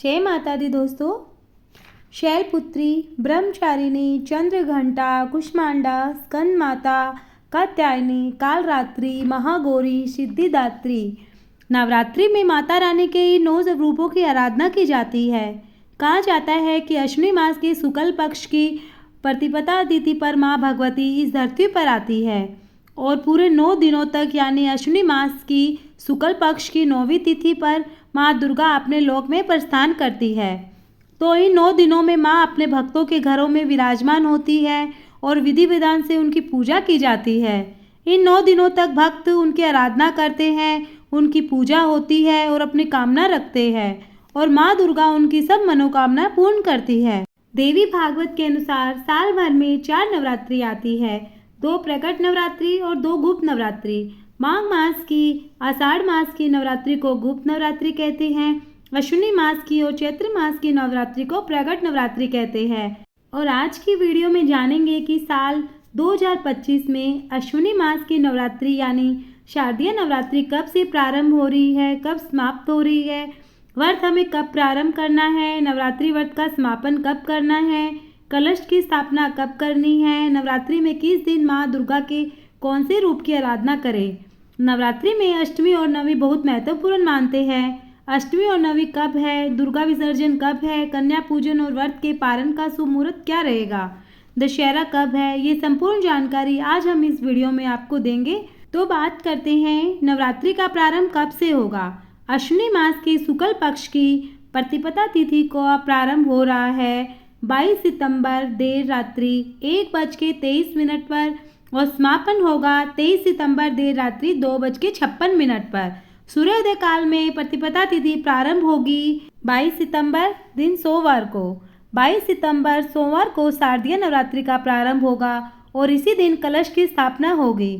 जय माता दी दोस्तों। शैलपुत्री, ब्रह्मचारिणी, चंद्रघंटा, कुष्मांडा, स्कंद माता, कात्यायनी, कालरात्रि, महागौरी, सिद्धिदात्री। नवरात्रि में माता रानी के 9 रूपों की आराधना की जाती है। कहा जाता है कि अश्विनी मास के शुक्ल पक्ष की प्रतिपदा तिथि पर माँ भगवती इस धरती पर आती है और पूरे 9 दिनों तक यानी अश्विनी मास की शुक्ल पक्ष की 9वीं तिथि पर माँ दुर्गा अपने लोक में प्रस्थान करती है। तो इन 9 दिनों में माँ अपने भक्तों के घरों में विराजमान होती है और विधि विधान से उनकी पूजा की जाती है। इन 9 दिनों तक भक्त उनकी आराधना करते हैं, उनकी पूजा होती है और अपनी कामना रखते हैं और माँ दुर्गा उनकी सब मनोकामना पूर्ण करती है। देवी भागवत के अनुसार साल भर में 4 नवरात्रि आती है, 2 प्रकट नवरात्रि और 2 गुप्त नवरात्रि। माघ मास की आषाढ़ मास की नवरात्रि को गुप्त नवरात्रि कहते हैं, अश्विनी मास की और चैत्र मास की नवरात्रि को प्रकट नवरात्रि कहते हैं। और आज की वीडियो में जानेंगे कि साल 2025 में अश्विनी मास की नवरात्रि यानी शारदीय नवरात्रि कब से प्रारंभ हो रही है, कब समाप्त हो रही है, व्रत हमें कब प्रारंभ करना है, नवरात्रि व्रत का समापन कब करना है, कलश की स्थापना कब करनी है, नवरात्रि में किस दिन माँ दुर्गा के कौन से रूप की आराधना करें। नवरात्रि में अष्टमी और नवमी बहुत महत्वपूर्ण मानते हैं। अष्टमी और नवमी कब है, दुर्गा विसर्जन कब है, कन्या पूजन और व्रत के पारण का शुभ मुहूर्त क्या रहेगा, दशहरा कब है, ये संपूर्ण जानकारी आज हम इस वीडियो में आपको देंगे। तो बात करते हैं नवरात्रि का प्रारंभ कब से होगा। अश्विनी मास के शुक्ल पक्ष की प्रतिपदा तिथि को प्रारंभ हो रहा है 22 सितंबर देर रात्रि 1:23 पर और समापन होगा 23 सितंबर देर रात्रि 2:56 पर। सूर्योदय काल में प्रतिपदा तिथि प्रारंभ होगी 22 सितंबर दिन सोमवार को। 22 सितंबर सोमवार को शारदीय नवरात्रि का प्रारंभ होगा और इसी दिन कलश की स्थापना होगी।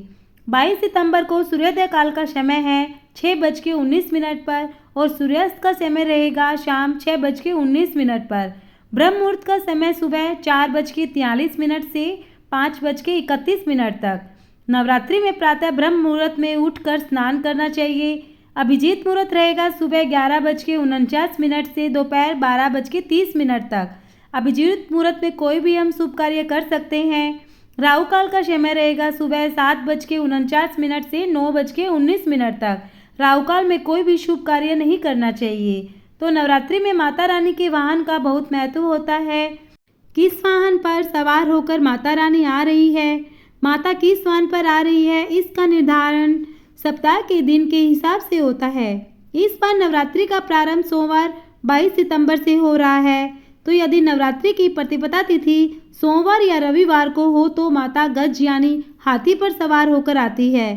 22 सितंबर को सूर्योदय काल का समय है 6:19 पर और सूर्यास्त का समय रहेगा शाम 6:19 पर। ब्रह्म मुहूर्त का समय सुबह 4:43 से 5:31 तक। नवरात्रि में प्रातः ब्रह्म मुहूर्त में उठकर स्नान करना चाहिए। अभिजीत मुहूर्त रहेगा सुबह 11:49 से दोपहर 12:30 तक। अभिजीत मुहूर्त में कोई भी हम शुभ कार्य कर सकते हैं। राहु काल का समय रहेगा सुबह 7:49 से 9:19 तक। राहु काल में कोई भी शुभ कार्य नहीं करना चाहिए। तो नवरात्रि में माता रानी के वाहन का बहुत महत्व होता है। किस वाहन पर सवार होकर माता रानी आ रही है, माता किस वाहन पर आ रही है, इसका निर्धारण सप्ताह के दिन के हिसाब से होता है। इस बार नवरात्रि का प्रारंभ सोमवार 22 सितंबर से हो रहा है। तो यदि नवरात्रि की प्रतिपदा तिथि सोमवार या रविवार को हो तो माता गज यानी हाथी पर सवार होकर आती है।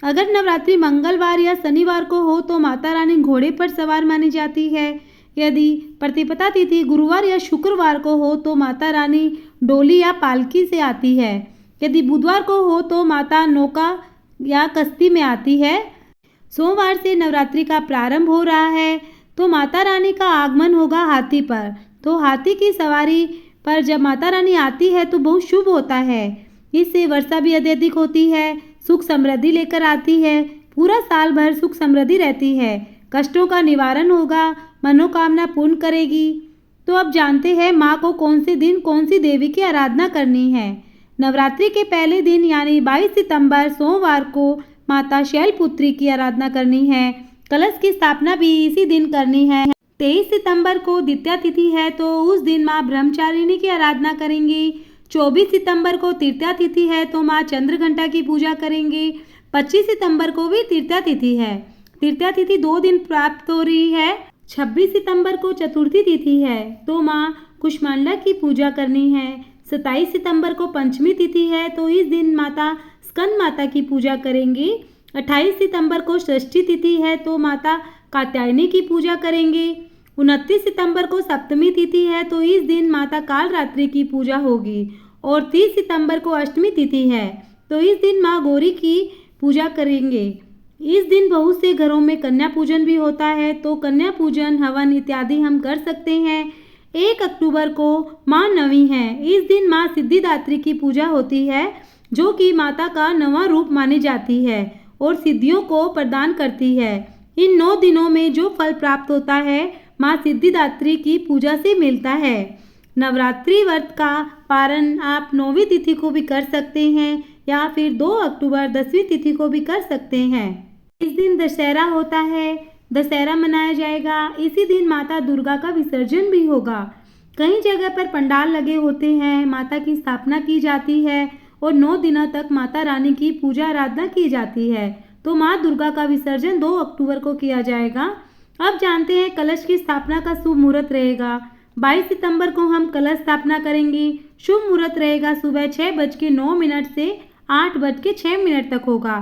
अगर नवरात्रि मंगलवार या शनिवार को हो तो माता रानी घोड़े पर सवार मानी जाती है। यदि प्रतिपदा तिथि गुरुवार या शुक्रवार को हो तो माता रानी डोली या पालकी से आती है। यदि बुधवार को हो तो माता नौका या कश्ती में आती है। सोमवार से नवरात्रि का प्रारंभ हो रहा है तो माता रानी का आगमन होगा हाथी पर। तो हाथी की सवारी पर जब माता रानी आती है तो बहुत शुभ होता है। इससे वर्षा भी अत्यधिक होती है, सुख समृद्धि लेकर आती है, पूरा साल भर सुख समृद्धि रहती है, कष्टों का निवारण होगा, मनोकामना पूर्ण करेगी। तो अब जानते हैं माँ को कौन से दिन कौन सी देवी की आराधना करनी है। नवरात्रि के पहले दिन यानी 22 सितंबर सोमवार को माता शैलपुत्री की आराधना करनी है। कलश की स्थापना भी इसी दिन करनी है। 23 सितंबर को द्वितीया तिथि है तो उस दिन माँ ब्रह्मचारिणी की आराधना करेंगी। 24 सितंबर को तृतीया तिथि है तो माँ चंद्रघंटा की पूजा करेंगे। 25 सितंबर को भी तृतीया तिथि है। तृतीया तिथि 2 दिन प्राप्त हो रही है। 26 सितंबर को चतुर्थी तिथि है तो माँ कुष्मांडा की पूजा करनी है। 27 सितंबर को पंचमी तिथि है तो इस दिन माता स्कंद माता की पूजा करेंगे। 28 सितंबर को षष्ठी तिथि है तो माता कात्यायनी की पूजा करेंगे। 29 सितंबर को सप्तमी तिथि है तो इस दिन माता कालरात्रि की पूजा होगी और 30 सितंबर को अष्टमी तिथि है तो इस दिन माँ गौरी की पूजा करेंगे। इस दिन बहुत से घरों में कन्या पूजन भी होता है तो कन्या पूजन हवन इत्यादि हम कर सकते हैं। 1 अक्टूबर को माँ नवी है। इस दिन माँ सिद्धिदात्री की पूजा होती है जो कि माता का नवा रूप मानी जाती है और सिद्धियों को प्रदान करती है। इन 9 दिनों में जो फल प्राप्त होता है माँ सिद्धिदात्री की पूजा से मिलता है। नवरात्रि व्रत का पारण आप 9वीं तिथि को भी कर सकते हैं या फिर 2 अक्टूबर 10वीं तिथि को भी कर सकते हैं। इस दिन दशहरा होता है, दशहरा मनाया जाएगा। इसी दिन माता दुर्गा का विसर्जन भी होगा। कई जगह पर पंडाल लगे होते हैं, माता की स्थापना की जाती है और 9 दिनों तक माता रानी की पूजा आराधना की जाती है। तो माँ दुर्गा का विसर्जन 2 अक्टूबर को किया जाएगा। अब जानते हैं कलश की स्थापना का शुभ मुहूर्त रहेगा। 22 सितंबर को हम कलश स्थापना करेंगे। शुभ मुहूर्त रहेगा सुबह 6:09 से 8:06 तक होगा।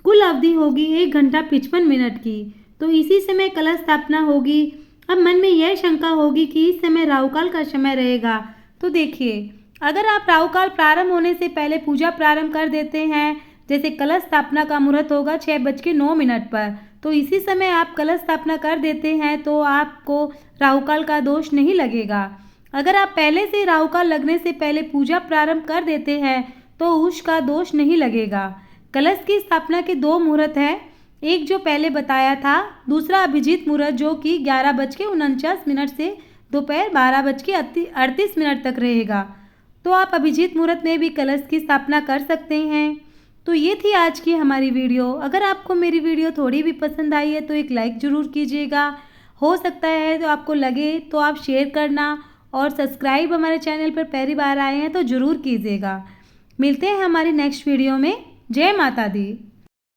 कुल अवधि होगी 1 घंटा 55 मिनट की। तो इसी समय कलश स्थापना होगी। अब मन में यह शंका होगी कि इस समय राहुकाल का समय रहेगा। तो देखिए, अगर आप राहुकाल प्रारंभ होने से पहले पूजा प्रारंभ कर देते हैं, जैसे कलश स्थापना का मुहूर्त होगा 6:09 पर, तो इसी समय आप कलश स्थापना कर देते हैं तो आपको राहुकाल का दोष नहीं लगेगा। अगर आप पहले से राहुकाल लगने से पहले पूजा प्रारंभ कर देते हैं तो उसका दोष नहीं लगेगा। कलश की स्थापना के 2 मुहूर्त हैं, एक जो पहले बताया था, दूसरा अभिजीत मुहूर्त जो कि 11:49 से दोपहर 12:38 तक रहेगा। तो आप अभिजीत मुहूर्त में भी कलश की स्थापना कर सकते हैं। तो ये थी आज की हमारी वीडियो। अगर आपको मेरी वीडियो थोड़ी भी पसंद आई है तो एक लाइक ज़रूर कीजिएगा। हो सकता है तो आपको लगे तो आप शेयर करना और सब्सक्राइब हमारे चैनल पर पहली बार आए हैं तो ज़रूर कीजिएगा। मिलते हैं हमारी नेक्स्ट वीडियो में। जय माता दी।